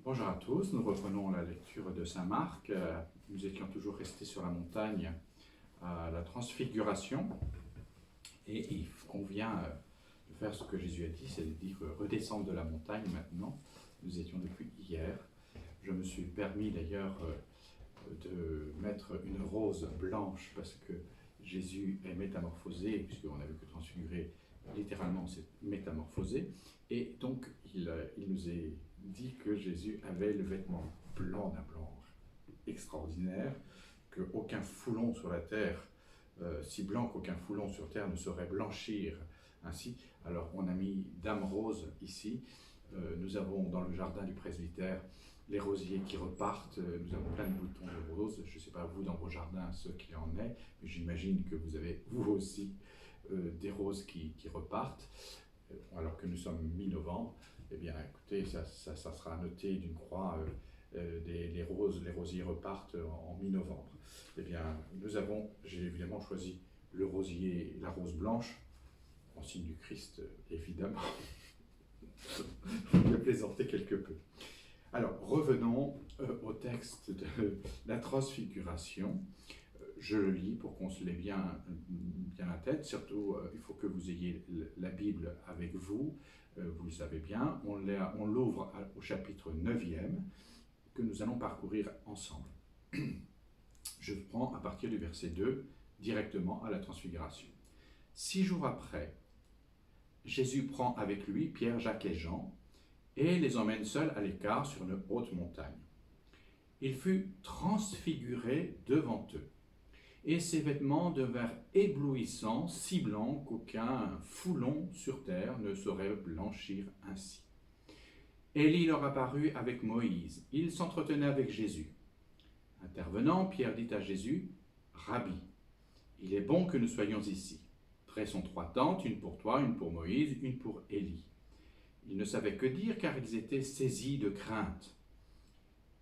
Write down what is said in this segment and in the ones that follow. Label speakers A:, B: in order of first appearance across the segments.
A: Bonjour à tous, nous reprenons la lecture de Saint Marc. Nous étions toujours restés sur la montagne à la transfiguration et il convient de faire ce que Jésus a dit, c'est-à-dire redescendre de la montagne maintenant. Nous étions depuis hier. Je me suis permis d'ailleurs de mettre une rose blanche parce que Jésus est métamorphosé, puisqu'on a vu que transfiguré, littéralement, c'est métamorphosé. Et donc, il nous est dit que Jésus avait le vêtement blanc d'un blanc extraordinaire, qu'aucun foulon sur la terre, si blanc qu'aucun foulon sur terre ne saurait blanchir ainsi. Alors, on a mis Dame Rose ici. Nous avons dans le jardin du presbytère les rosiers qui repartent, nous avons plein de boutons de roses. Je ne sais pas vous dans vos jardins ce qu'il en est, mais j'imagine que vous avez vous aussi des roses qui repartent, alors que nous sommes mi-novembre. Eh bien écoutez, ça sera noté d'une croix, les rosiers repartent en mi-novembre. Eh bien j'ai évidemment choisi le rosier, la rose blanche, en signe du Christ évidemment. Je vais plaisanter quelque peu. Alors, revenons au texte de la transfiguration. Je le lis pour qu'on se l'ait bien la tête. Surtout, il faut que vous ayez la Bible avec vous. Vous le savez bien. On l'ouvre au chapitre 9e que nous allons parcourir ensemble. Je prends à partir du verset 2 directement à la transfiguration. 6 jours après, Jésus prend avec lui Pierre, Jacques et Jean et les emmène seuls à l'écart sur une haute montagne. Il fut transfiguré devant eux, et ses vêtements devinrent éblouissants, si blancs qu'aucun foulon sur terre ne saurait blanchir ainsi. Élie leur apparut avec Moïse. Il s'entretenait avec Jésus. Intervenant, Pierre dit à Jésus, « Rabbi, il est bon que nous soyons ici. Dressons 3 tentes, une pour toi, une pour Moïse, une pour Élie. » Ils ne savaient que dire car ils étaient saisis de crainte.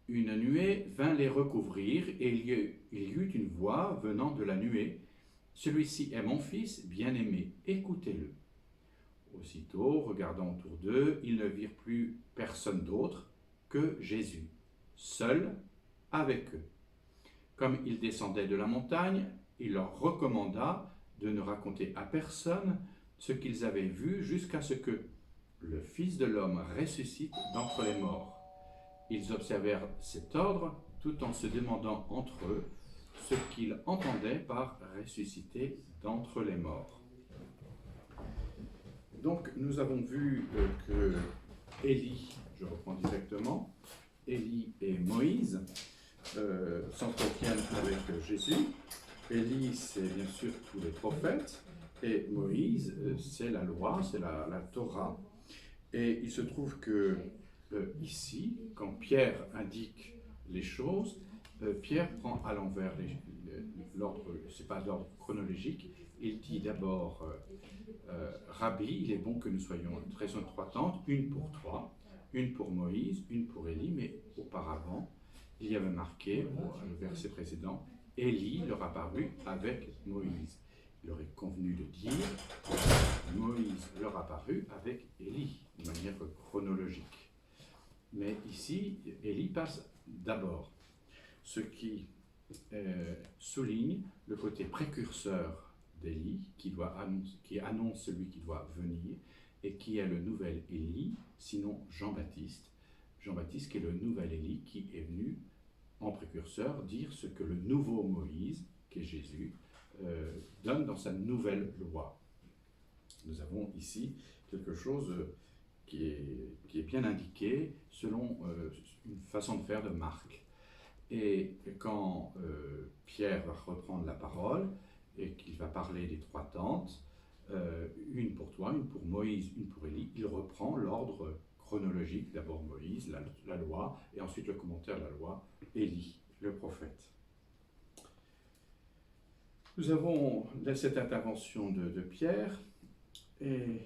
A: Une nuée vint les recouvrir et il y eut une voix venant de la nuée. « Celui-ci est mon fils bien-aimé, écoutez-le. » Aussitôt, regardant autour d'eux, ils ne virent plus personne d'autre que Jésus, seul avec eux. Comme ils descendaient de la montagne, il leur recommanda de ne raconter à personne ce qu'ils avaient vu jusqu'à ce que le Fils de l'homme ressuscite d'entre les morts. Ils observèrent cet ordre tout en se demandant entre eux ce qu'ils entendaient par ressusciter d'entre les morts. Donc nous avons vu que Élie, je reprends directement, Élie et Moïse s'entretiennent avec Jésus. Élie, c'est bien sûr tous les prophètes, et Moïse, c'est la loi, c'est la Torah. Et il se trouve que ici, quand Pierre indique les choses, Pierre prend à l'envers l'ordre, c'est pas d'ordre chronologique. Il dit d'abord Rabbi, il est bon que nous dressons 3 tentes, une pour toi, une pour Moïse, une pour Élie, mais auparavant, il y avait marqué, le verset précédent, Élie leur apparut avec Moïse. Il aurait convenu de dire Moïse leur apparut avec Élie, de manière chronologique. Mais ici, Élie passe d'abord, ce qui souligne le côté précurseur d'Élie, qui annonce celui qui doit venir, et qui est le nouvel Élie, sinon Jean-Baptiste. Jean-Baptiste qui est le nouvel Élie, qui est venu en précurseur dire ce que le nouveau Moïse, qui est Jésus, donne dans sa nouvelle loi. Nous avons ici quelque chose qui est bien indiqué selon une façon de faire de Marc. Et quand Pierre va reprendre la parole et qu'il va parler des 3 tentes, une pour toi, une pour Moïse, une pour Élie, il reprend l'ordre chronologique, d'abord Moïse, la loi, et ensuite le commentaire de la loi, Élie, le prophète. Nous avons cette intervention de Pierre, et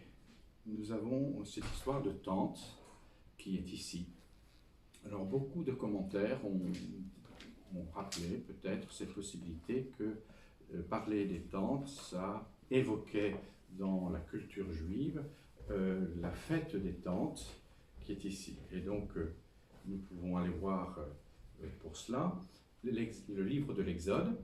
A: nous avons cette histoire de tente qui est ici. Alors beaucoup de commentaires ont rappelé peut-être cette possibilité que parler des tentes, ça évoquait dans la culture juive la fête des tentes qui est ici. Et donc nous pouvons aller voir pour cela le livre de l'Exode,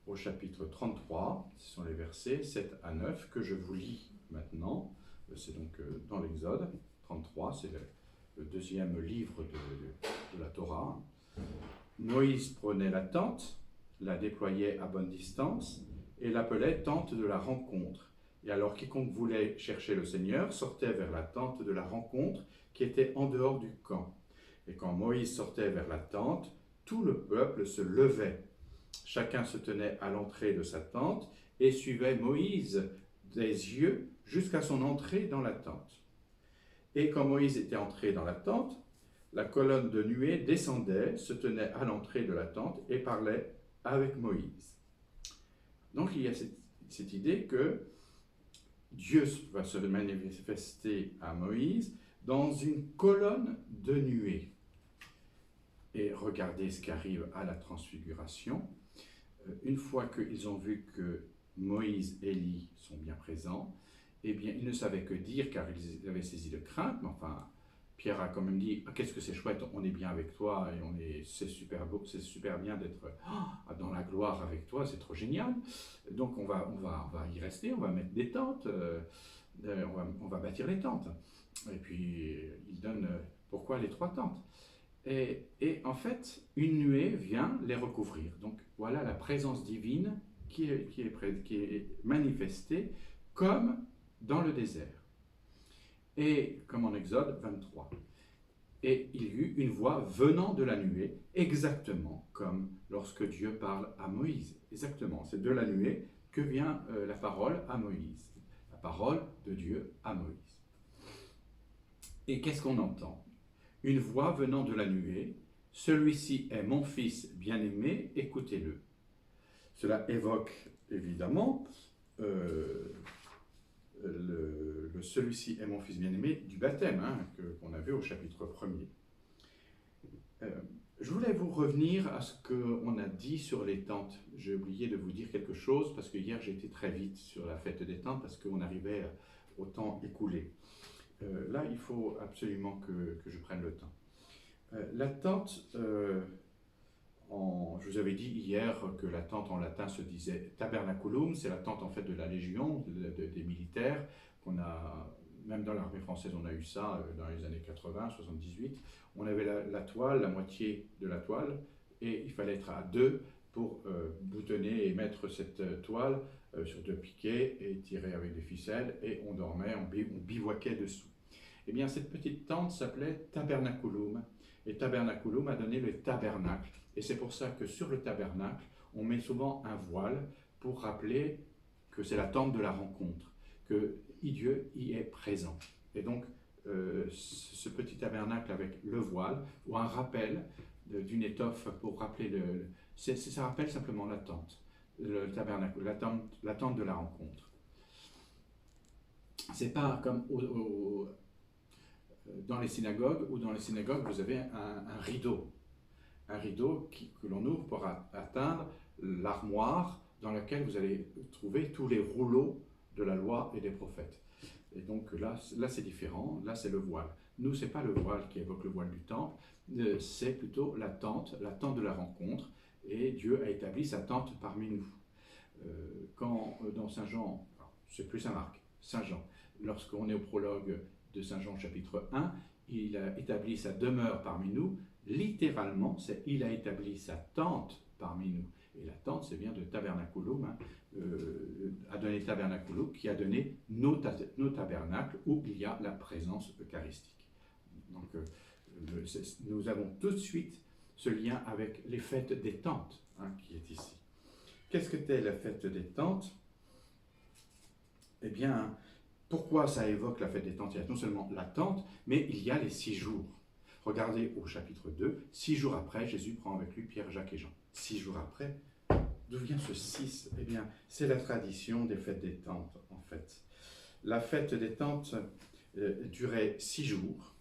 A: au chapitre 33, ce sont les versets 7 à 9 que je vous lis maintenant. C'est donc dans l'Exode 33, c'est le deuxième livre de la Torah. Moïse prenait la tente, la déployait à bonne distance et l'appelait tente de la rencontre. Et alors quiconque voulait chercher le Seigneur sortait vers la tente de la rencontre qui était en dehors du camp. Et quand Moïse sortait vers la tente, tout le peuple se levait. Chacun se tenait à l'entrée de sa tente et suivait Moïse des yeux jusqu'à son entrée dans la tente. Et quand Moïse était entré dans la tente, la colonne de nuée descendait, se tenait à l'entrée de la tente et parlait avec Moïse. Donc il y a cette idée que Dieu va se manifester à Moïse dans une colonne de nuée. Et regardez ce qui arrive à la transfiguration. Une fois qu'ils ont vu que Moïse et Élie sont bien présents, eh bien, ils ne savaient que dire car ils avaient saisi de crainte, mais enfin, Pierre a quand même dit « Qu'est-ce que c'est chouette, on est bien avec toi et c'est super beau, c'est super bien d'être dans la gloire avec toi, c'est trop génial. Donc on va y rester, on va mettre des tentes, on va bâtir les tentes. » Et puis, il donne pourquoi les 3 tentes. Et en fait, une nuée vient les recouvrir. Donc voilà la présence divine qui est manifestée comme dans le désert. Et comme en Exode 23. Et il y eut une voix venant de la nuée, exactement comme lorsque Dieu parle à Moïse. Exactement, c'est de la nuée que vient la parole à Moïse. La parole de Dieu à Moïse. Et qu'est-ce qu'on entend ? Une voix venant de la nuée, « Celui-ci est mon fils bien-aimé, écoutez-le ». Cela évoque évidemment celui-ci est mon fils bien-aimé du baptême, qu'on a vu au chapitre 1er. Je voulais vous revenir à ce qu'on a dit sur les tentes. J'ai oublié de vous dire quelque chose parce que hier j'ai été très vite sur la fête des tentes parce qu'on arrivait au temps écoulé. Là, il faut absolument que je prenne le temps. La tente, je vous avais dit hier que la tente en latin se disait tabernaculum, c'est la tente en fait de la Légion, des militaires, qu'on a, même dans l'armée française on a eu ça dans les années 80, 78. On avait la toile, la moitié de la toile, et il fallait être à 2 pour boutonner et mettre cette toile sur 2 piquets et tirer avec des ficelles, et on dormait, on bivouaquait dessous. Eh bien, cette petite tente s'appelait tabernaculum, et tabernaculum a donné le tabernacle. Et c'est pour ça que sur le tabernacle, on met souvent un voile pour rappeler que c'est la tente de la rencontre, que Dieu y est présent. Et donc, ce petit tabernacle avec le voile, ou un rappel d'une étoffe pour rappeler ça rappelle simplement la tente, le tabernacle, la tente de la rencontre. C'est pas comme dans les synagogues, ou dans les synagogues, vous avez un rideau. Un rideau que l'on ouvre pour atteindre l'armoire dans laquelle vous allez trouver tous les rouleaux de la loi et des prophètes. Et donc là c'est différent, là c'est le voile. Nous, ce n'est pas le voile qui évoque le voile du temple, c'est plutôt la tente de la rencontre, et Dieu a établi sa tente parmi nous. Quand dans Saint Jean, c'est plus Saint Marc, Saint Jean, lorsqu'on est au prologue de Saint Jean chapitre 1, il a établi sa demeure parmi nous, littéralement, c'est il a établi sa tente parmi nous. Et la tente, c'est bien de tabernaculum, a donné tabernaculum, qui a donné nos tabernacles où il y a la présence eucharistique. Donc, nous avons tout de suite ce lien avec les fêtes des tentes, qui est ici. Qu'est-ce que c'est la fête des tentes ? Eh bien, pourquoi ça évoque la fête des tentes ? Il y a non seulement la tente, mais il y a les 6 jours. Regardez au chapitre 2, 6 jours après, Jésus prend avec lui Pierre, Jacques et Jean. 6 jours après, d'où vient ce 6 ? Eh bien, c'est la tradition des fêtes des tentes, en fait. La fête des tentes durait 6 jours.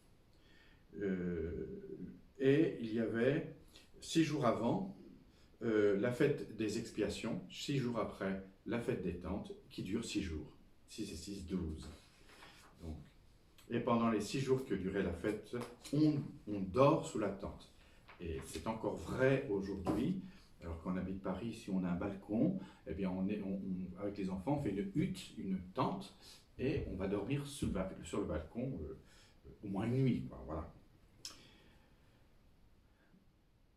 A: Et il y avait 6 jours avant la fête des expiations, 6 jours après la fête des tentes, qui dure 6 jours. 6 et 6, 12. Donc, Et pendant les 6 jours que durait la fête, on dort sous la tente. Et c'est encore vrai aujourd'hui. Alors qu'on habite Paris, si on a un balcon, eh bien avec les enfants, on fait une hutte, une tente, et on va dormir sur le balcon au moins une nuit, quoi, voilà.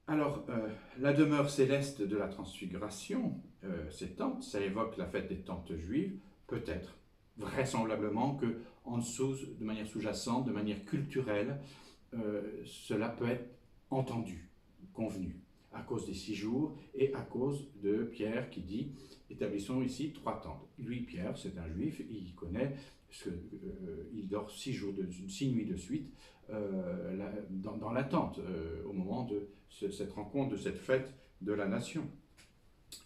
A: Alors, la demeure céleste de la transfiguration, ces tentes, ça évoque la fête des tentes juives, peut-être, vraisemblablement que en dessous, de manière sous-jacente, de manière culturelle, cela peut être entendu, convenu, à cause des 6 jours et à cause de Pierre qui dit « établissons ici 3 tentes ». Lui, Pierre, c'est un juif, il connaît, il dort 6 nuits de suite dans la tente au moment de cette rencontre, de cette fête de la nation.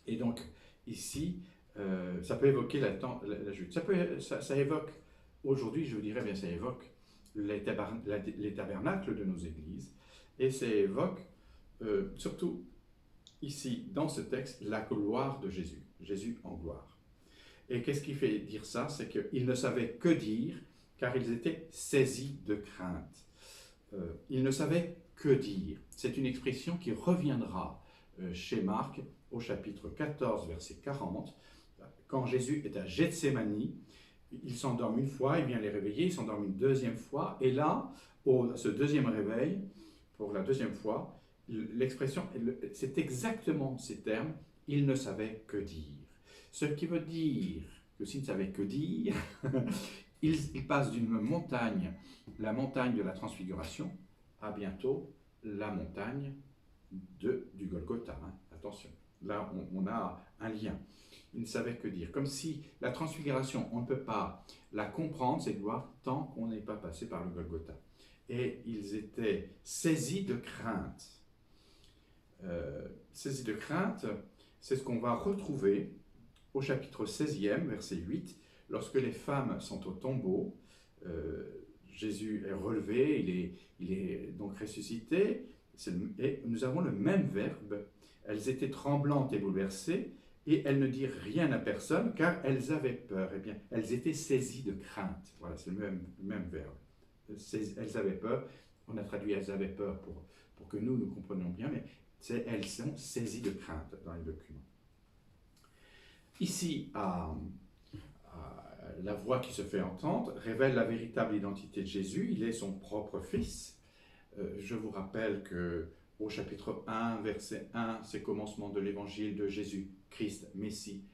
A: Et donc, ici, ça peut évoquer la Jude. Ça évoque, aujourd'hui, je vous dirais, bien, ça évoque les tabernacles de nos églises, et ça évoque, surtout ici, dans ce texte, la gloire de Jésus, Jésus en gloire. Et qu'est-ce qui fait dire ça? C'est qu'ils ne savaient que dire, car ils étaient saisis de crainte. Ils ne savaient que dire. C'est une expression qui reviendra chez Marc au chapitre 14, verset 40. Quand Jésus est à Gethsémani, il s'endorme une fois, il vient les réveiller, il s'endorme une deuxième fois, et là, à ce deuxième réveil, pour la deuxième fois, l'expression, c'est exactement ces termes, il ne savait que dire. Ce qui veut dire que s'il ne savait que dire, il passe d'une montagne, la montagne de la transfiguration, à bientôt la montagne du Golgotha. Hein. Attention, là on a un lien. Il ne savait que dire. Comme si la transfiguration, on ne peut pas la comprendre, cette gloire, tant qu'on n'est pas passé par le Golgotha. Et ils étaient saisis de crainte. Saisis de crainte, c'est ce qu'on va retrouver au chapitre 16e, verset 8, lorsque les femmes sont au tombeau. Jésus est relevé, il est donc ressuscité, et nous avons le même verbe. Elles étaient tremblantes et bouleversées, et elles ne dirent rien à personne, car elles avaient peur. Eh bien, elles étaient saisies de crainte. Voilà, c'est le même verbe. Elles avaient peur. On a traduit « elles avaient peur » pour que nous comprenions bien, mais elles sont saisies de crainte dans les documents. Ici, la voix qui se fait entendre révèle la véritable identité de Jésus. Il est son propre Fils. Je vous rappelle qu'au chapitre 1, verset 1, c'est le commencement de l'évangile de Jésus-Christ, Messie,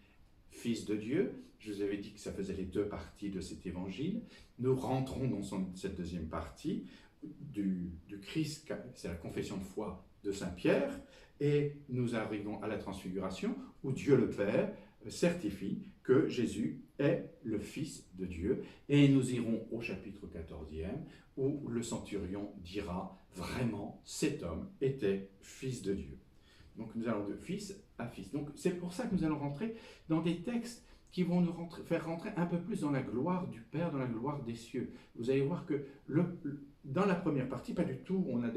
A: Fils de Dieu. Je vous avais dit que ça faisait les 2 parties de cet évangile. Nous rentrons dans cette deuxième partie du Christ, c'est la confession de foi de Saint Pierre, et nous arrivons à la transfiguration, où Dieu le Père certifie que Jésus est le Fils de Dieu. Et nous irons au chapitre 14e, où le centurion dira vraiment cet homme était Fils de Dieu. Donc nous allons de fils à fils. Donc c'est pour ça que nous allons rentrer dans des textes qui vont nous faire rentrer un peu plus dans la gloire du Père, dans la gloire des cieux. Vous allez voir que dans la première partie, pas du tout, on a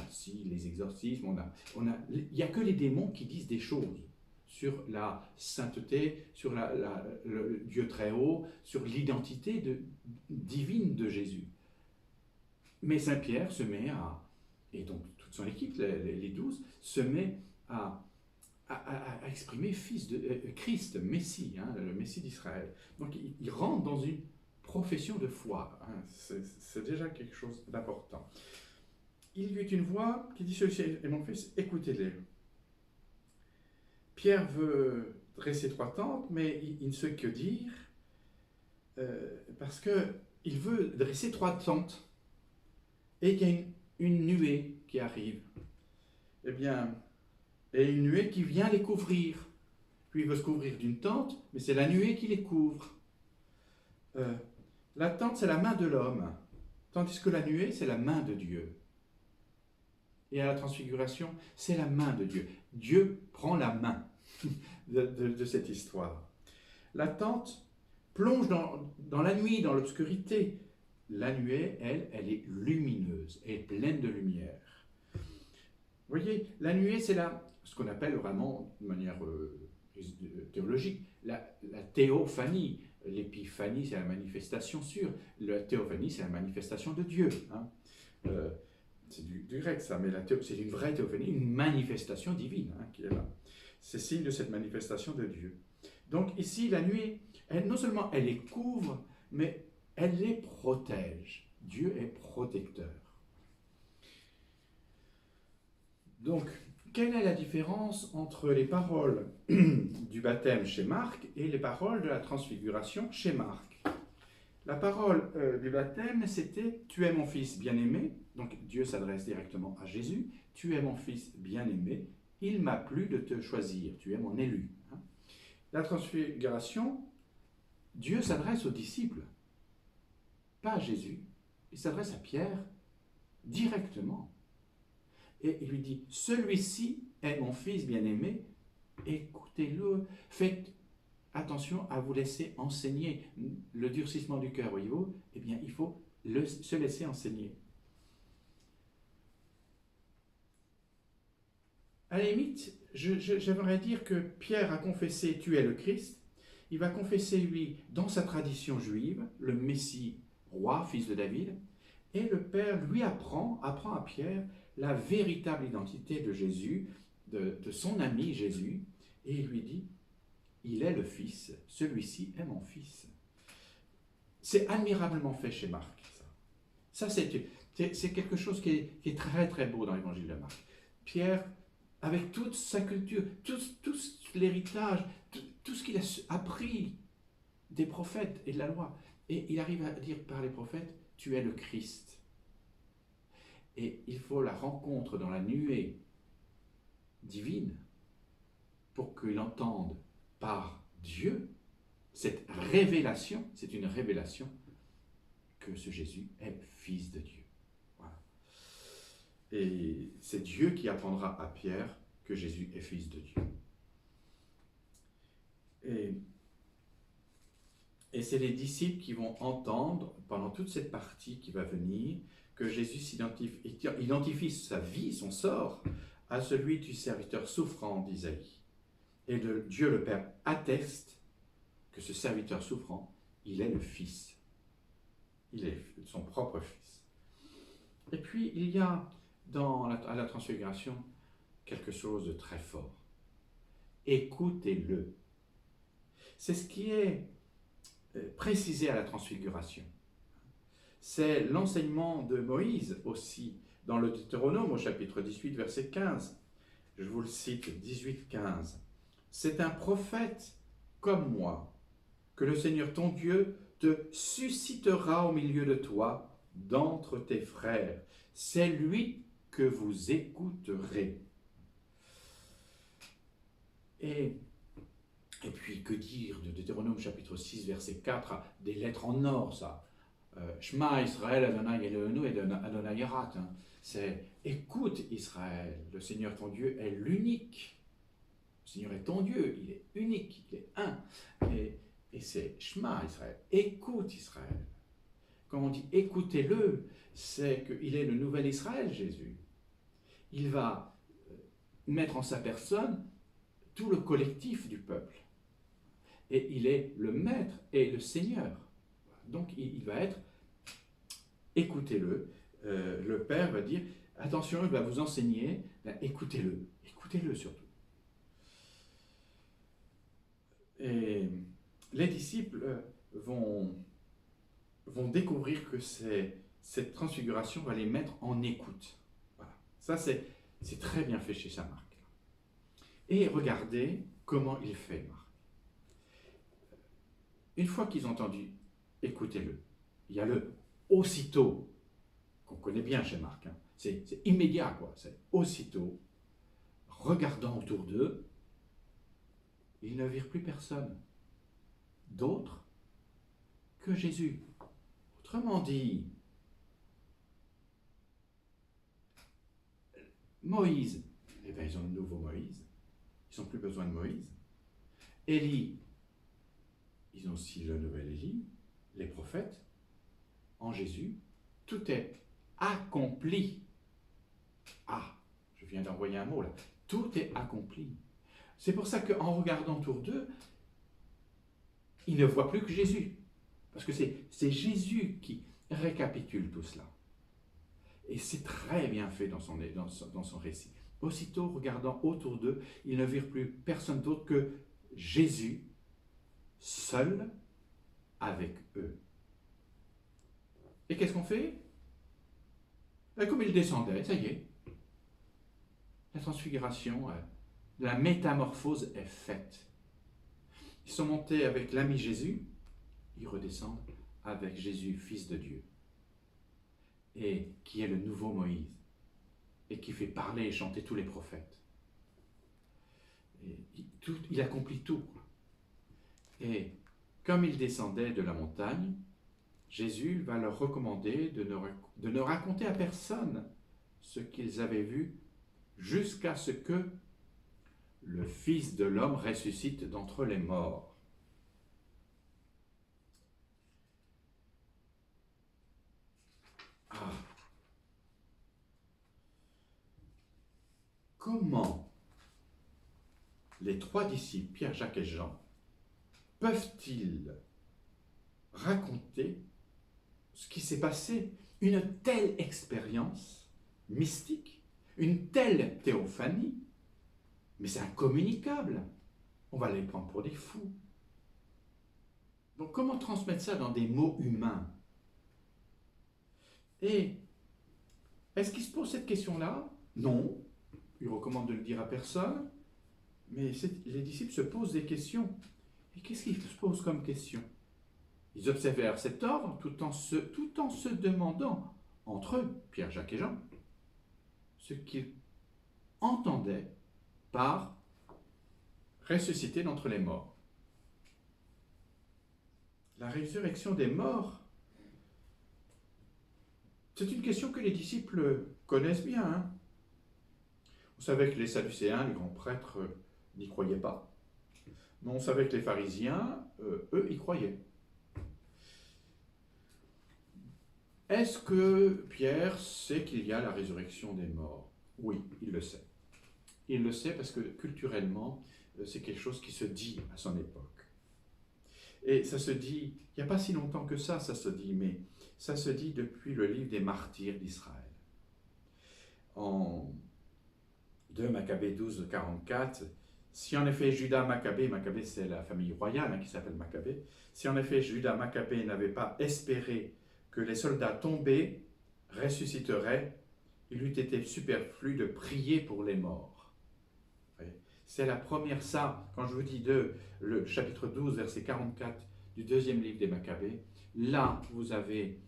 A: si les exorcismes, il n'y a que les démons qui disent des choses sur la sainteté, sur le Dieu très haut, sur l'identité divine de Jésus. Mais Saint Pierre se met et donc toute son équipe, les 12, se met à exprimer Fils de Christ, Messie, hein, le Messie d'Israël. Donc il rentre dans une profession de foi. Hein, c'est déjà quelque chose d'important. Il y eut une voix qui dit « Ceci est mon fils, écoutez-les ». Pierre veut dresser 3 tentes, mais il ne sait que dire, parce qu'il veut dresser 3 tentes, et qu'il y a une nuée qui arrive. Eh bien, et une nuée qui vient les couvrir. Puis il veut se couvrir d'une tente, mais c'est la nuée qui les couvre. La tente, c'est la main de l'homme, tandis que la nuée, c'est la main de Dieu. Et à la transfiguration, c'est la main de Dieu. Dieu prend la main de cette histoire. La tente plonge dans la nuit, dans l'obscurité. La nuée, elle est lumineuse, elle est pleine de lumière. Vous voyez, la nuée, c'est ce qu'on appelle vraiment, de manière théologique, la théophanie. l'épiphanie, c'est la manifestation sûre. La théophanie, c'est la manifestation de Dieu. Hein. C'est du grec ça, mais c'est une vraie théophanie, une manifestation divine hein, qui est là. C'est signe de cette manifestation de Dieu. Donc ici, la nuée, non seulement elle les couvre, mais elle les protège. Dieu est protecteur. Donc, quelle est la différence entre les paroles du baptême chez Marc et les paroles de la transfiguration chez Marc? La parole du baptême, c'était « Tu es mon fils bien-aimé ». Donc Dieu s'adresse directement à Jésus. « Tu es mon fils bien-aimé, il m'a plu de te choisir, tu es mon élu ». La transfiguration, Dieu s'adresse aux disciples, pas à Jésus. Il s'adresse à Pierre directement. Et il lui dit, celui-ci est mon fils bien-aimé, écoutez-le, faites attention à vous laisser enseigner. Le durcissement du cœur, voyez-vous, eh bien, il faut se laisser enseigner. À la limite, j'aimerais dire que Pierre a confessé, tu es le Christ. Il va confesser, lui, dans sa tradition juive, le Messie, roi, fils de David. Et le Père lui apprend à Pierre la véritable identité de Jésus, de son ami Jésus, et il lui dit, il est le Fils, celui-ci est mon Fils. C'est admirablement fait chez Marc, ça. Ça, c'est quelque chose qui est très très beau dans l'évangile de Marc. Pierre, avec toute sa culture, tout l'héritage, tout ce qu'il a appris des prophètes et de la loi, et il arrive à dire par les prophètes, tu es le Christ. Et il faut la rencontre dans la nuée divine pour qu'il entende par Dieu cette révélation, c'est une révélation que ce Jésus est fils de Dieu. Voilà. Et c'est Dieu qui apprendra à Pierre que Jésus est fils de Dieu. Et c'est les disciples qui vont entendre, pendant toute cette partie qui va venir, que Jésus identifie sa vie, son sort, à celui du serviteur souffrant d'Isaïe. Et Dieu le Père atteste que ce serviteur souffrant, il est le Fils. Il est son propre Fils. Et puis, il y a à la transfiguration quelque chose de très fort. Écoutez-le. C'est ce qui est précisé à la transfiguration. C'est l'enseignement de Moïse aussi, dans le Deutéronome au chapitre 18, verset 15. Je vous le cite, 18, 15. C'est un prophète comme moi, que le Seigneur ton Dieu te suscitera au milieu de toi, d'entre tes frères. C'est lui que vous écouterez. Et puis, que dire de Deutéronome chapitre 6, verset 4, des lettres en or, ça. Shema Israël, Adonai Eloheinu et Adonai Yarat. C'est écoute Israël, le Seigneur ton Dieu est l'unique. Le Seigneur est ton Dieu, il est unique, il est un. Et c'est Shema Israël, écoute Israël. Quand on dit écoutez-le, c'est qu'il est le nouvel Israël, Jésus. Il va mettre en sa personne tout le collectif du peuple. Et il est le maître et le Seigneur. Donc il va être, écoutez-le. Le Père va dire, attention, il va vous enseigner, écoutez-le. Écoutez-le surtout. Et les disciples vont découvrir que cette transfiguration va les mettre en écoute. Voilà. Ça, c'est très bien fait chez Saint Marc. Et regardez comment il fait, Marc. Une fois qu'ils ont entendu, écoutez-le. Il y a le aussitôt, qu'on connaît bien chez Marc. Hein. C'est immédiat, quoi. C'est aussitôt. Regardant autour d'eux, ils ne virent plus personne d'autre que Jésus. Autrement dit, Moïse, eh bien, ils ont le nouveau Moïse. Ils n'ont plus besoin de Moïse. Élie, ils ont aussi le nouvel Élie. Les prophètes, en Jésus, tout est accompli. Ah, je viens d'envoyer un mot là. Tout est accompli. C'est pour ça qu'en regardant autour d'eux, il ne voit plus que Jésus. Parce que c'est Jésus qui récapitule tout cela. Et c'est très bien fait dans son récit. Aussitôt, regardant autour d'eux, ils ne virent plus personne d'autre que Jésus, seul avec eux. Et qu'est-ce qu'on fait? Et comme il descendait, ça y est, la transfiguration, la métamorphose est faite. Ils sont montés avec l'ami Jésus, ils redescendent avec Jésus, Fils de Dieu, et qui est le nouveau Moïse, et qui fait parler et chanter tous les prophètes. Et il accomplit tout. Et comme ils descendaient de la montagne, Jésus va leur recommander de ne raconter à personne ce qu'ils avaient vu jusqu'à ce que le Fils de l'homme ressuscite d'entre les morts. Ah. Comment les trois disciples, Pierre, Jacques et Jean, peuvent-ils raconter ce qui s'est passé, une telle expérience mystique, une telle théophanie? Mais c'est incommunicable. On va les prendre pour des fous. Donc comment transmettre ça dans des mots humains? Et est-ce qu'il se pose cette question-là? Non. Il recommande de le dire à personne. Mais les disciples se posent des questions. Et qu'est-ce qu'ils se posent comme question? Ils observèrent cet ordre tout en se demandant, entre eux, Pierre, Jacques et Jean, ce qu'ils entendaient par ressusciter d'entre les morts. La résurrection des morts, c'est une question que les disciples connaissent bien. Hein? On savait que les Sadducéens, les grands prêtres, n'y croyaient pas. Mais on savait que les pharisiens, eux, y croyaient. Est-ce que Pierre sait qu'il y a la résurrection des morts? Oui, il le sait. Il le sait parce que culturellement, c'est quelque chose qui se dit à son époque. Et ça se dit, il n'y a pas si longtemps que ça se dit, mais ça se dit depuis le livre des martyrs d'Israël. En 2 Maccabées 12, 44, si en effet Judas Maccabée c'est la famille royale qui s'appelle Maccabée, si en effet Judas Maccabée n'avait pas espéré que les soldats tombés ressusciteraient, il eût été superflu de prier pour les morts. C'est la première, ça, quand je vous dis le chapitre 12, verset 44 du deuxième livre des Maccabées, là vous avez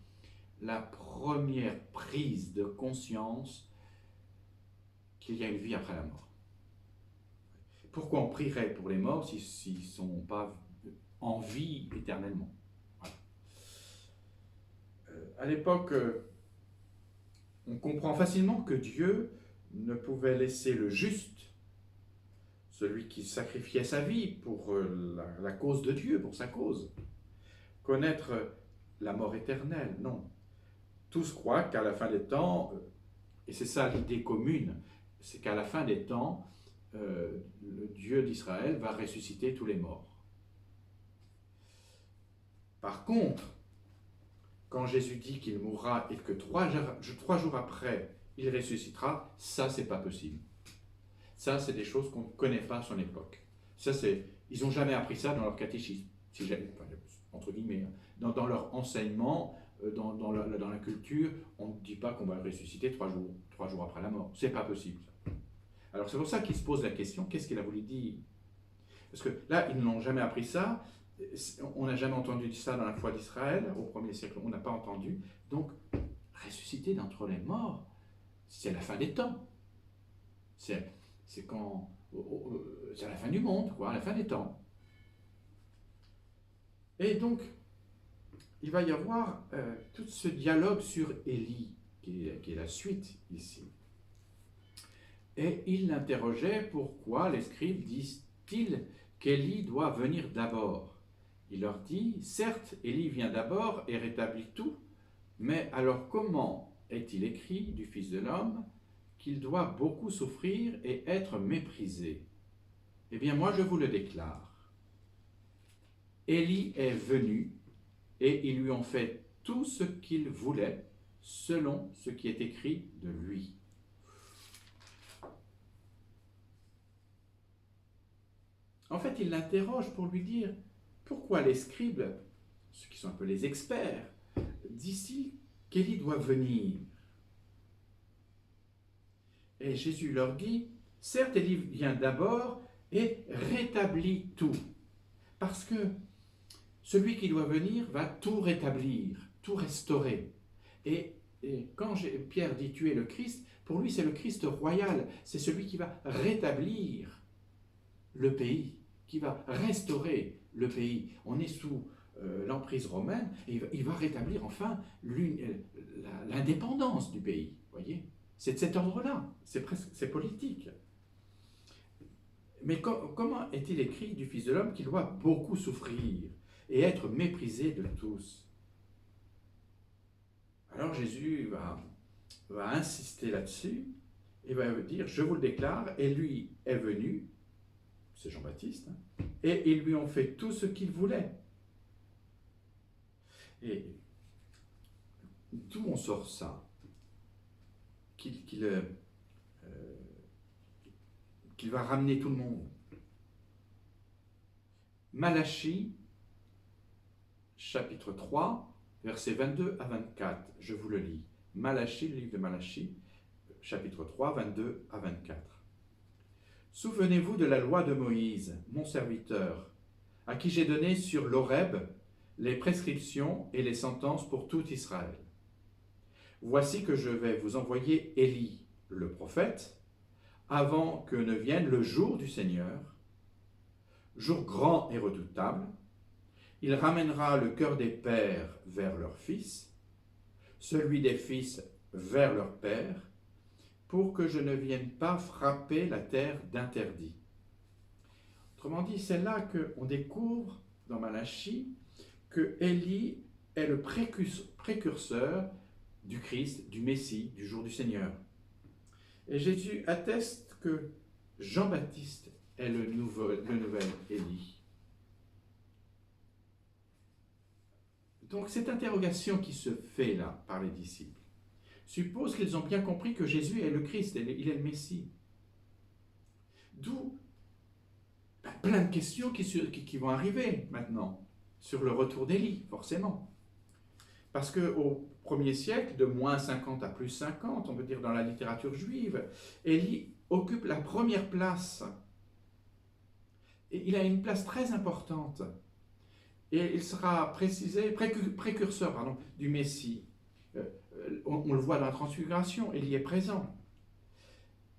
A: la première prise de conscience qu'il y a une vie après la mort. Pourquoi on prierait pour les morts s'ils ne sont pas en vie éternellement? Voilà. À l'époque, on comprend facilement que Dieu ne pouvait laisser le juste, celui qui sacrifiait sa vie pour la cause de Dieu, pour sa cause, connaître la mort éternelle. Non. Tous croient qu'à la fin des temps, et c'est ça l'idée commune, c'est qu'à la fin des temps, le Dieu d'Israël va ressusciter tous les morts. Par contre, quand Jésus dit qu'il mourra et que 3 jours après, il ressuscitera, ça, c'est pas possible. Ça, c'est des choses qu'on ne connaît pas à son époque. Ça, ils n'ont jamais appris ça dans leur catéchisme, si entre guillemets, dans leur enseignement, dans la culture, on ne dit pas qu'on va ressusciter 3 jours après la mort. C'est pas possible. Ça. Alors c'est pour ça qu'ils se posent la question, qu'est-ce qu'il a voulu dire? Parce que là, ils n'ont jamais appris ça, on n'a jamais entendu ça dans la foi d'Israël, au 1er siècle, on n'a pas entendu. Donc, ressusciter d'entre les morts, c'est la fin des temps. C'est à la fin du monde, quoi, à la fin des temps. Et donc, il va y avoir tout ce dialogue sur Élie, qui est la suite ici. Et il l'interrogeait, pourquoi les scribes disent-ils qu'Élie doit venir d'abord? Il leur dit, certes, Élie vient d'abord et rétablit tout, mais alors comment est-il écrit du Fils de l'homme qu'il doit beaucoup souffrir et être méprisé? Eh bien, moi, je vous le déclare. Élie est venu et ils lui ont fait tout ce qu'il voulait selon ce qui est écrit de lui. En fait, il l'interroge pour lui dire pourquoi les scribes, ceux qui sont un peu les experts, disent-ils qu'Élie doit venir. Et Jésus leur dit, certes, Élie vient d'abord et rétablit tout. Parce que celui qui doit venir va tout rétablir, tout restaurer. Et quand Pierre dit tu es le Christ, pour lui c'est le Christ royal, c'est celui qui va rétablir le pays, qui va restaurer le pays. On est sous l'emprise romaine et il va rétablir enfin l'indépendance du pays. Voyez, c'est de cet ordre-là, c'est politique. Mais comment est-il écrit du Fils de l'homme qu'il doit beaucoup souffrir et être méprisé de tous? Alors Jésus va insister là-dessus et va dire, je vous le déclare, et lui est venu, c'est Jean-Baptiste, et ils lui ont fait tout ce qu'il voulait. Et d'où on sort ça? Qu'il va ramener tout le monde. Malachie, chapitre 3, versets 22 à 24. Je vous le lis. Malachie, le livre de Malachie, chapitre 3, 22 à 24. Souvenez-vous de la loi de Moïse, mon serviteur, à qui j'ai donné sur l'Horeb les prescriptions et les sentences pour tout Israël. Voici que je vais vous envoyer Élie, le prophète, avant que ne vienne le jour du Seigneur, jour grand et redoutable. Il ramènera le cœur des pères vers leurs fils, celui des fils vers leurs pères, pour que je ne vienne pas frapper la terre d'interdit. Autrement dit, c'est là qu'on découvre dans Malachie que Élie est le précurseur du Christ, du Messie, du jour du Seigneur. Et Jésus atteste que Jean-Baptiste est le nouvel Élie. Donc cette interrogation qui se fait là par les disciples suppose qu'ils ont bien compris que Jésus est le Christ, il est le Messie. D'où plein de questions qui vont arriver maintenant sur le retour d'Élie, forcément. Parce qu'au 1er siècle, de moins 50 à plus 50, on peut dire dans la littérature juive, Élie occupe la première place. Et il a une place très importante. Et il sera précurseur du Messie. On le voit dans la Transfiguration, Élie est présent.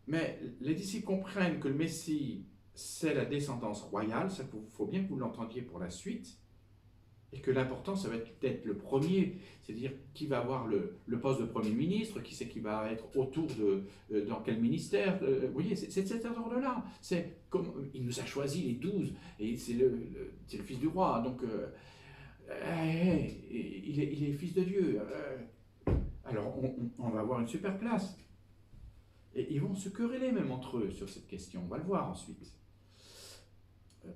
A: Mais les disciples comprennent que le Messie, c'est la descendance royale, ça faut bien que vous l'entendiez pour la suite, et que l'important, ça va être d'être le premier, c'est-à-dire qui va avoir le poste de Premier ministre, qui c'est qui va être autour dans quel ministère, vous voyez, c'est cet ordre-là. C'est comme il nous a choisi les 12, et c'est le fils du roi, donc il est fils de Dieu. Alors on va avoir une super place. Et ils vont se quereller même entre eux sur cette question, on va le voir ensuite.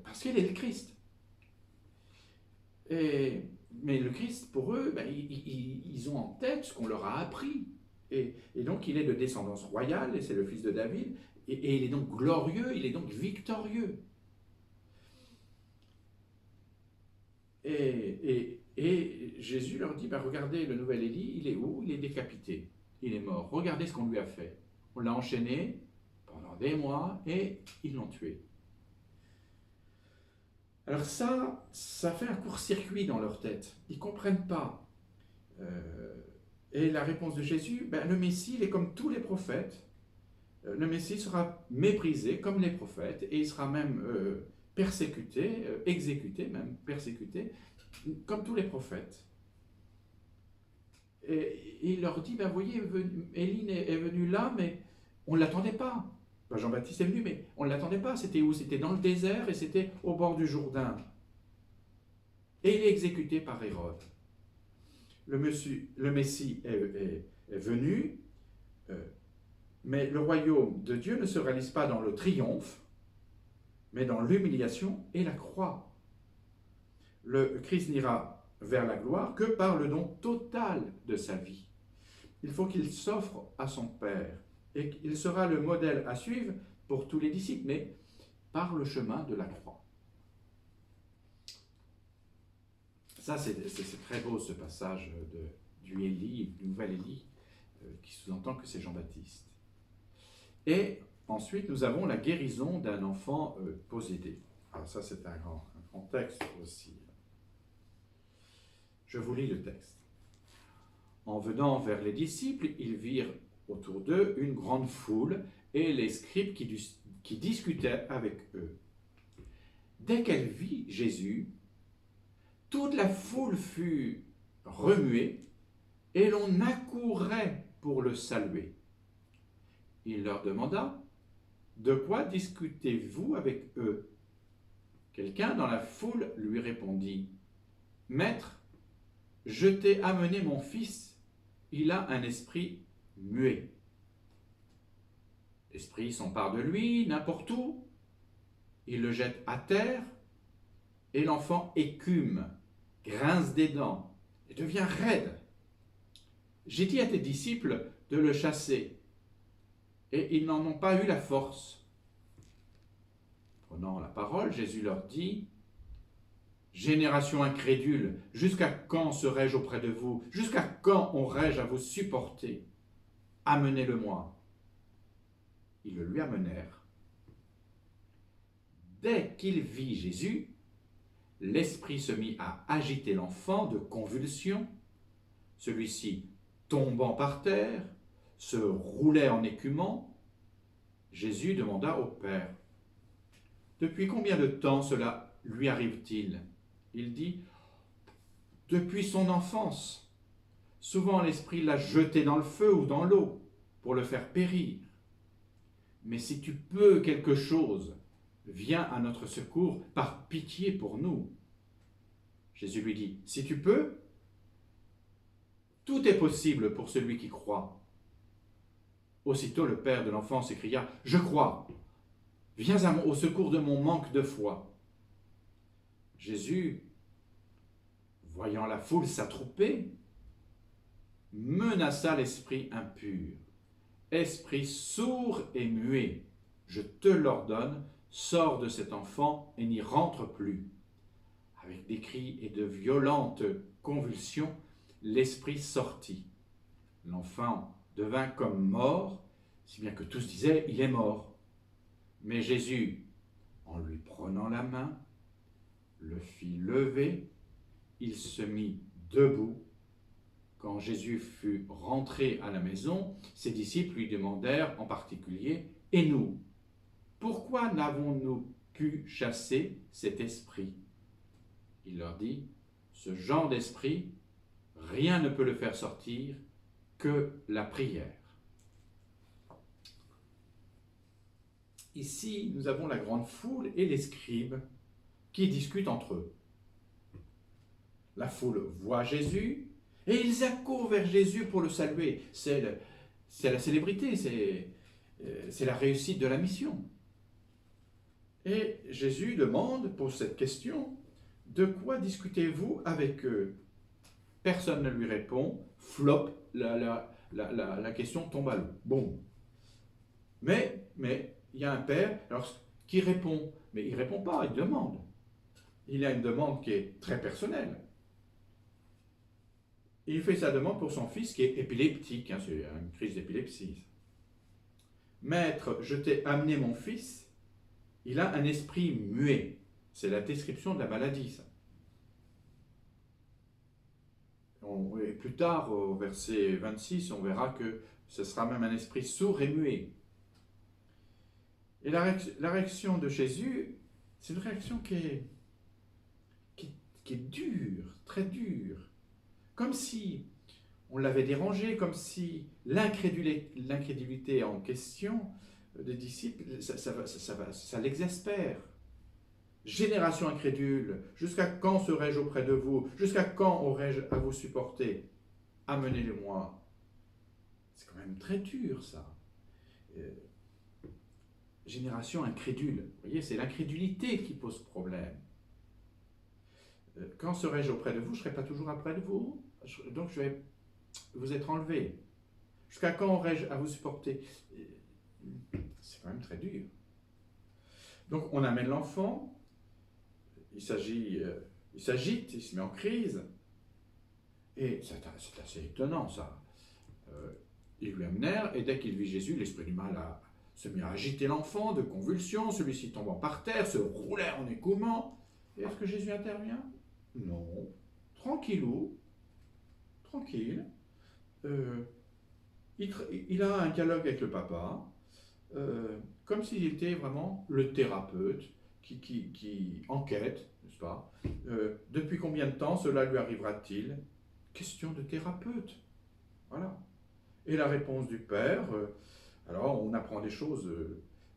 A: Parce qu'il est le Christ. Mais le Christ, pour eux, ils ont en tête ce qu'on leur a appris. Et donc, il est de descendance royale, et c'est le fils de David, et il est donc glorieux, il est donc victorieux. Et Jésus leur dit, regardez, le nouvel Élie, il est où? Il est décapité, il est mort. Regardez ce qu'on lui a fait. On l'a enchaîné pendant des mois, et ils l'ont tué. Alors ça fait un court-circuit dans leur tête. Ils ne comprennent pas. Et la réponse de Jésus, le Messie, il est comme tous les prophètes. Le Messie sera méprisé comme les prophètes et il sera même persécuté, exécuté même, persécuté, comme tous les prophètes. Et il leur dit, vous voyez, Élie est venu là, mais on ne l'attendait pas. Jean-Baptiste est venu, mais on ne l'attendait pas. C'était où? C'était dans le désert et c'était au bord du Jourdain. Et il est exécuté par Hérode. Le Messie est venu, mais le royaume de Dieu ne se réalise pas dans le triomphe, mais dans l'humiliation et la croix. le Christ n'ira vers la gloire que par le don total de sa vie. Il faut qu'il s'offre à son Père et qu'il sera le modèle à suivre pour tous les disciples, mais par le chemin de la croix. Ça, c'est très beau ce passage du Élie, du nouvel Élie, qui sous-entend que c'est Jean-Baptiste. Et ensuite, nous avons la guérison d'un enfant possédé. Alors ça, c'est un grand texte aussi. Je vous lis le texte. En venant vers les disciples, ils virent autour d'eux une grande foule et les scribes qui discutaient avec eux. Dès qu'elle vit Jésus, toute la foule fut remuée et l'on accourait pour le saluer. Il leur demanda, « De quoi discutez-vous avec eux ?» Quelqu'un dans la foule lui répondit, « Maître, je t'ai amené mon fils, il a un esprit muet. » L'esprit s'empare de lui n'importe où, il le jette à terre et l'enfant écume, grince des dents et devient raide. J'ai dit à tes disciples de le chasser et ils n'en ont pas eu la force. Prenant la parole, Jésus leur dit, « Génération incrédule, jusqu'à quand serai-je auprès de vous? Jusqu'à quand aurai-je à vous supporter? Amenez-le-moi. » Ils le lui amenèrent. Dès qu'il vit Jésus, l'esprit se mit à agiter l'enfant de convulsions. Celui-ci, tombant par terre, se roulait en écumant. Jésus demanda au Père, « Depuis combien de temps cela lui arrive-t-il » Il dit, « Depuis son enfance. Souvent l'esprit l'a jeté dans le feu ou dans l'eau pour le faire périr. Mais si tu peux quelque chose, viens à notre secours par pitié pour nous. » Jésus lui dit, « Si tu peux, tout est possible pour celui qui croit. » Aussitôt le père de l'enfant s'écria, « Je crois, viens au secours de mon manque de foi. » Jésus, voyant la foule s'attrouper, menaça l'esprit impur. « Esprit sourd et muet, je te l'ordonne, sors de cet enfant et n'y rentre plus. » Avec des cris et de violentes convulsions, l'esprit sortit. L'enfant devint comme mort, si bien que tous disaient « Il est mort ». Mais Jésus, en lui prenant la main, le fit lever, il se mit debout. Quand Jésus fut rentré à la maison, ses disciples lui demandèrent en particulier, « Et nous, pourquoi n'avons-nous pu chasser cet esprit ?» Il leur dit, « Ce genre d'esprit, rien ne peut le faire sortir que la prière. » Ici, nous avons la grande foule et les scribes qui discutent entre eux. La foule voit Jésus et ils accourent vers Jésus pour le saluer. C'est la célébrité, c'est la réussite de la mission. Et Jésus pose cette question, « De quoi discutez-vous avec eux ?» Personne ne lui répond, flop, la question tombe à l'eau. Bon. Mais il y a un père qui répond, mais il ne répond pas, il demande. Il a une demande qui est très personnelle. Il fait sa demande pour son fils qui est épileptique, c'est une crise d'épilepsie. « Maître, je t'ai amené mon fils, il a un esprit muet. » C'est la description de la maladie, ça. Et plus tard, au verset 26, on verra que ce sera même un esprit sourd et muet. Et la réaction de Jésus, c'est une réaction qui est dure, très dure. Comme si on l'avait dérangé, comme si l'incrédulité en question des disciples, ça l'exaspère. Génération incrédule, jusqu'à quand serai-je auprès de vous? Jusqu'à quand aurai-je à vous supporter? Amenez-le-moi. C'est quand même très dur, ça. Génération incrédule. Vous voyez, c'est l'incrédulité qui pose problème. Quand serai-je auprès de vous? Je ne serai pas toujours auprès de vous. Donc je vais vous être enlevé. Jusqu'à quand aurai-je à vous supporter? C'est quand même très dur. Donc on amène l'enfant, il s'agite, il se met en crise. Et c'est assez étonnant ça. Ils lui amenèrent, et dès qu'il vit Jésus, l'esprit du mal se mit à agiter l'enfant de convulsions, celui-ci tombant par terre, se roulait en écoumant. Et est-ce que Jésus intervient? Non. Tranquillou, tranquille. Il a un dialogue avec le papa, comme s'il était vraiment le thérapeute qui enquête, n'est-ce pas? Depuis combien de temps cela lui arrivera-t-il? Question de thérapeute. Voilà. Et la réponse du père, alors on apprend des choses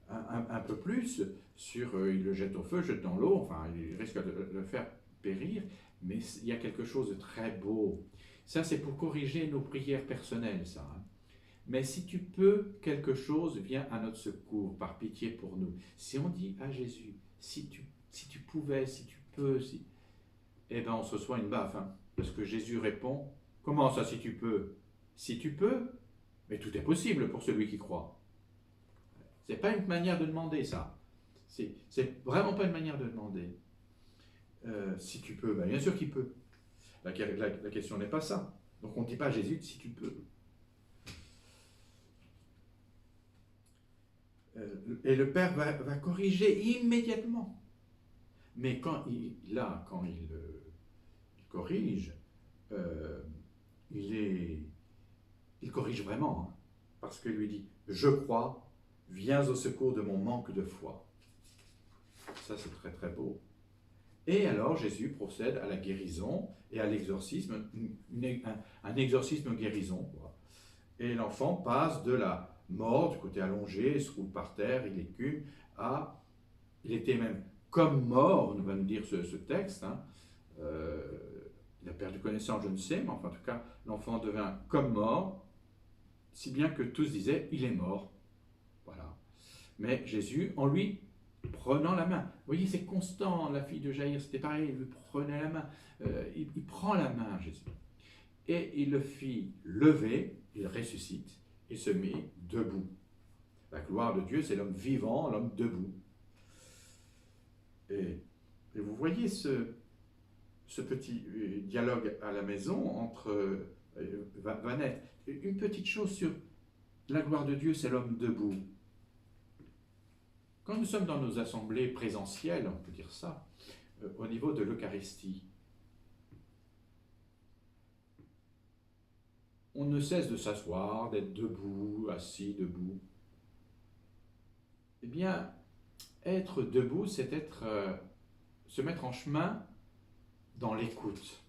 A: un peu plus sur il le jette au feu, jette dans l'eau, enfin il risque de le faire périr, mais il y a quelque chose de très beau. Ça c'est pour corriger nos prières personnelles, ça. Hein. Mais si tu peux, quelque chose vient à notre secours, par pitié pour nous. Si on dit à Jésus, si tu pouvais, si tu peux, eh bien on se reçoit une baffe. Hein, parce que Jésus répond, comment ça si tu peux? Si tu peux, mais tout est possible pour celui qui croit. C'est pas une manière de demander ça. C'est vraiment pas une manière de demander. Si tu peux, ben bien sûr qu'il peut. La question n'est pas ça. Donc on ne dit pas à Jésus si tu peux. Et le Père va corriger immédiatement. Mais quand il corrige, il corrige vraiment. Hein, parce qu'il lui dit, je crois, viens au secours de mon manque de foi. Ça, c'est très très beau. Et alors, Jésus procède à la guérison et à l'exorcisme, un exorcisme guérison. Quoi. Et l'enfant passe de la mort, du côté allongé, il se roule par terre, il écume, il était même comme mort, nous va nous dire ce texte. Hein. Il a perdu connaissance, je ne sais, mais enfin, en tout cas, l'enfant devint comme mort, si bien que tous disaient, il est mort. Voilà. Mais Jésus, en lui, prenant la main. Vous voyez, c'est constant, la fille de Jaïr, c'était pareil, il lui prenait la main. Il prend la main, Jésus. Et il le fit lever, il ressuscite, et se met debout. La gloire de Dieu, c'est l'homme vivant, l'homme debout. Et vous voyez ce petit dialogue à la maison entre va naître. Une petite chose sur la gloire de Dieu, c'est l'homme debout. Quand nous sommes dans nos assemblées présentielles, on peut dire ça, au niveau de l'Eucharistie, on ne cesse de s'asseoir, d'être debout, assis, debout. Eh bien, être debout, c'est se mettre en chemin dans l'écoute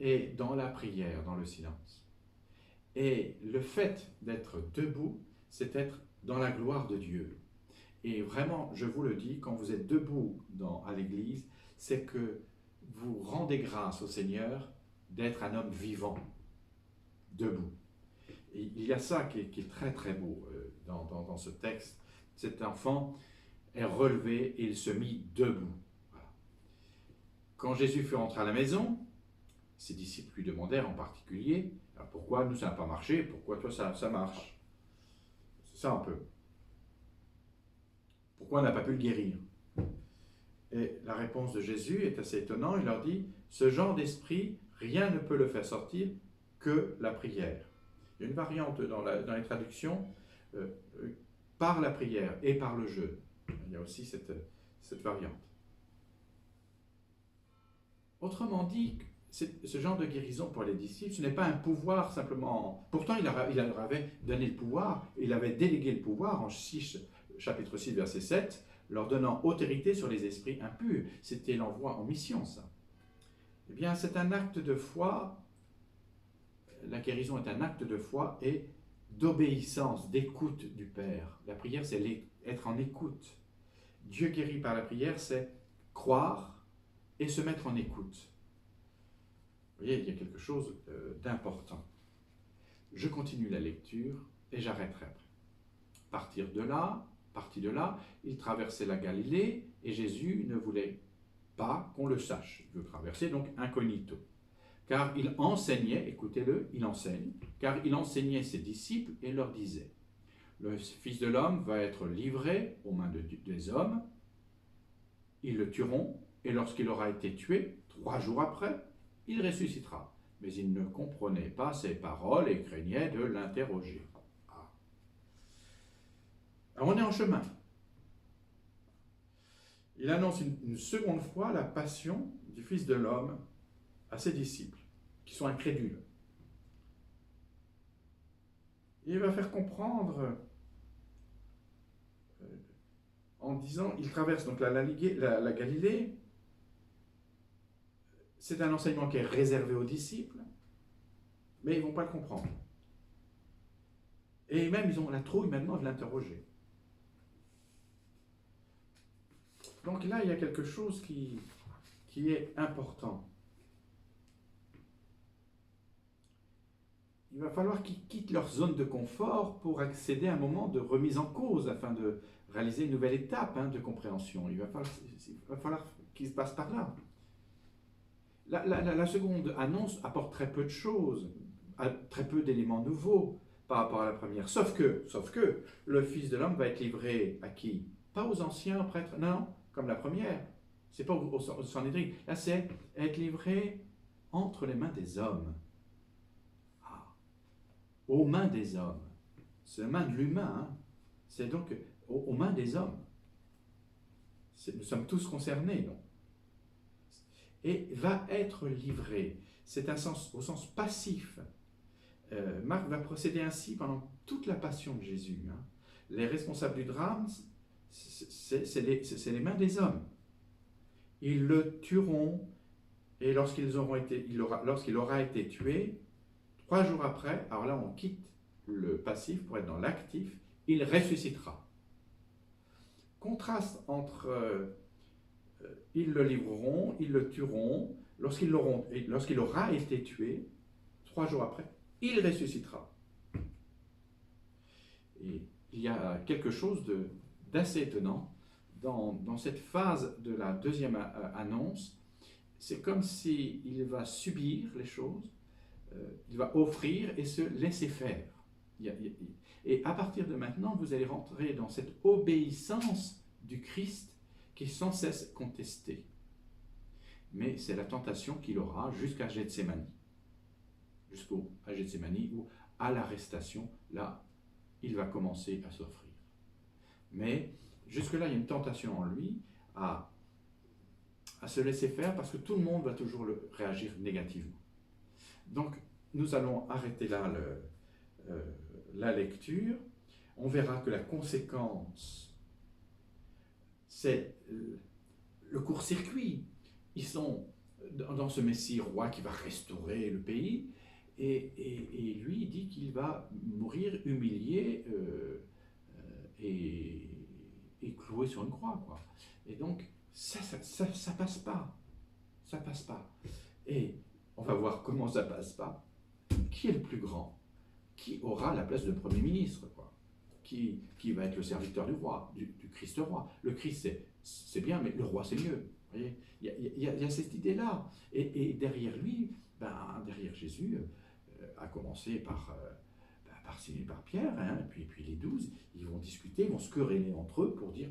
A: et dans la prière, dans le silence. Et le fait d'être debout, c'est être dans la gloire de Dieu. Et vraiment, je vous le dis, quand vous êtes debout à l'église, c'est que vous rendez grâce au Seigneur d'être un homme vivant, debout. Et il y a ça qui est très très beau dans ce texte. Cet enfant est relevé et il se mit debout. Voilà. Quand Jésus fut rentré à la maison, ses disciples lui demandèrent en particulier, pourquoi nous ça n'a pas marché, pourquoi toi ça marche? C'est ça un peu. Pourquoi on n'a pas pu le guérir? Et la réponse de Jésus est assez étonnante, il leur dit, ce genre d'esprit, rien ne peut le faire sortir que la prière. Il y a une variante dans les traductions, par la prière et par le jeûne. Il y a aussi cette variante. Autrement dit, ce genre de guérison pour les disciples, ce n'est pas un pouvoir simplement. Pourtant, il leur avait donné le pouvoir, il avait délégué le pouvoir en chapitre 6, verset 7, leur donnant autorité sur les esprits impurs. C'était l'envoi en mission, ça. Eh bien, c'est un acte de foi. La guérison est un acte de foi et d'obéissance, d'écoute du Père. La prière, c'est être en écoute. Dieu guérit par la prière, c'est croire et se mettre en écoute. Vous voyez, il y a quelque chose d'important. Je continue la lecture et j'arrêterai après. Parti de là, il traversait la Galilée et Jésus ne voulait pas qu'on le sache. Il veut traverser donc incognito. Car il enseignait, écoutez-le, il enseigne, car il enseignait ses disciples et leur disait, le Fils de l'homme va être livré aux mains des hommes, ils le tueront, et lorsqu'il aura été tué, 3 jours après, il ressuscitera. Mais ils ne comprenaient pas ses paroles et craignaient de l'interroger. Alors on est en chemin. Il annonce une seconde fois la passion du Fils de l'homme à ses disciples, qui sont incrédules. Et il va faire comprendre, en disant, il traverse donc la Galilée, c'est un enseignement qui est réservé aux disciples, mais ils ne vont pas le comprendre. Et même, ils ont la trouille maintenant de l'interroger. Donc là, il y a quelque chose qui est important. Il va falloir qu'ils quittent leur zone de confort pour accéder à un moment de remise en cause, afin de réaliser une nouvelle étape de compréhension. Il va falloir qu'ils se passent par là. La seconde annonce apporte très peu de choses, très peu d'éléments nouveaux par rapport à la première. Sauf que le Fils de l'homme va être livré à qui? Pas aux anciens prêtres, non, comme la première. C'est pas au Sanhédrin. Là, c'est être livré entre les mains des hommes. Aux mains des hommes. C'est la main de l'humain. C'est donc aux mains des hommes. Nous sommes tous concernés, donc. Et va être livré. C'est au sens passif. Marc va procéder ainsi pendant toute la passion de Jésus. Les responsables du drame, c'est les mains des hommes. Ils le tueront, et lorsqu'il aura été tué, 3 jours après, alors là on quitte le passif pour être dans l'actif, il ressuscitera. Contraste entre ils le livreront, ils le tueront, lorsqu'il aura été tué, 3 jours après, il ressuscitera. Et il y a quelque chose d'assez étonnant dans cette phase de la deuxième annonce. C'est comme s'il va subir les choses, il va offrir et se laisser faire. Et à partir de maintenant, vous allez rentrer dans cette obéissance du Christ qui est sans cesse contestée. Mais c'est la tentation qu'il aura jusqu'à Gethsémani. Jusqu'à Gethsémani, où à l'arrestation, là, il va commencer à s'offrir. Mais jusque-là, il y a une tentation en lui à se laisser faire, parce que tout le monde va toujours réagir négativement. Donc, nous allons arrêter là la lecture. On verra que la conséquence, c'est le court-circuit. Ils sont dans ce Messie roi qui va restaurer le pays, et lui, il dit qu'il va mourir humilié et cloué sur une croix, quoi. Et donc, ça passe pas. Ça passe pas. Et on va voir comment ça passe pas. Qui est le plus grand? Qui aura la place de Premier ministre, quoi? Qui va être le serviteur du roi, du Christ roi? Le Christ, c'est bien, mais le roi, c'est mieux. Vous voyez, il y a cette idée-là. Et derrière lui, derrière Jésus, à commencer par Pierre, et puis les 12, ils vont discuter, ils vont se quereller entre eux pour dire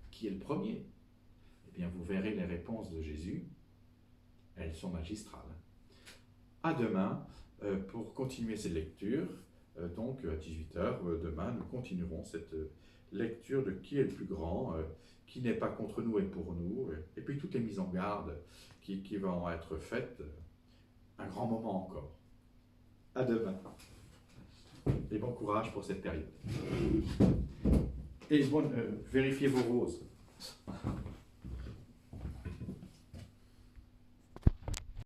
A: qui est le premier. Eh bien, vous verrez les réponses de Jésus, elles sont magistrales. À demain pour continuer ces lectures. Donc à 18h, demain, nous continuerons cette lecture de qui est le plus grand, qui n'est pas contre nous et pour nous, et puis toutes les mises en garde qui vont être faites. Un grand moment encore. À demain. Et bon courage pour cette période. Et vérifiez vos roses.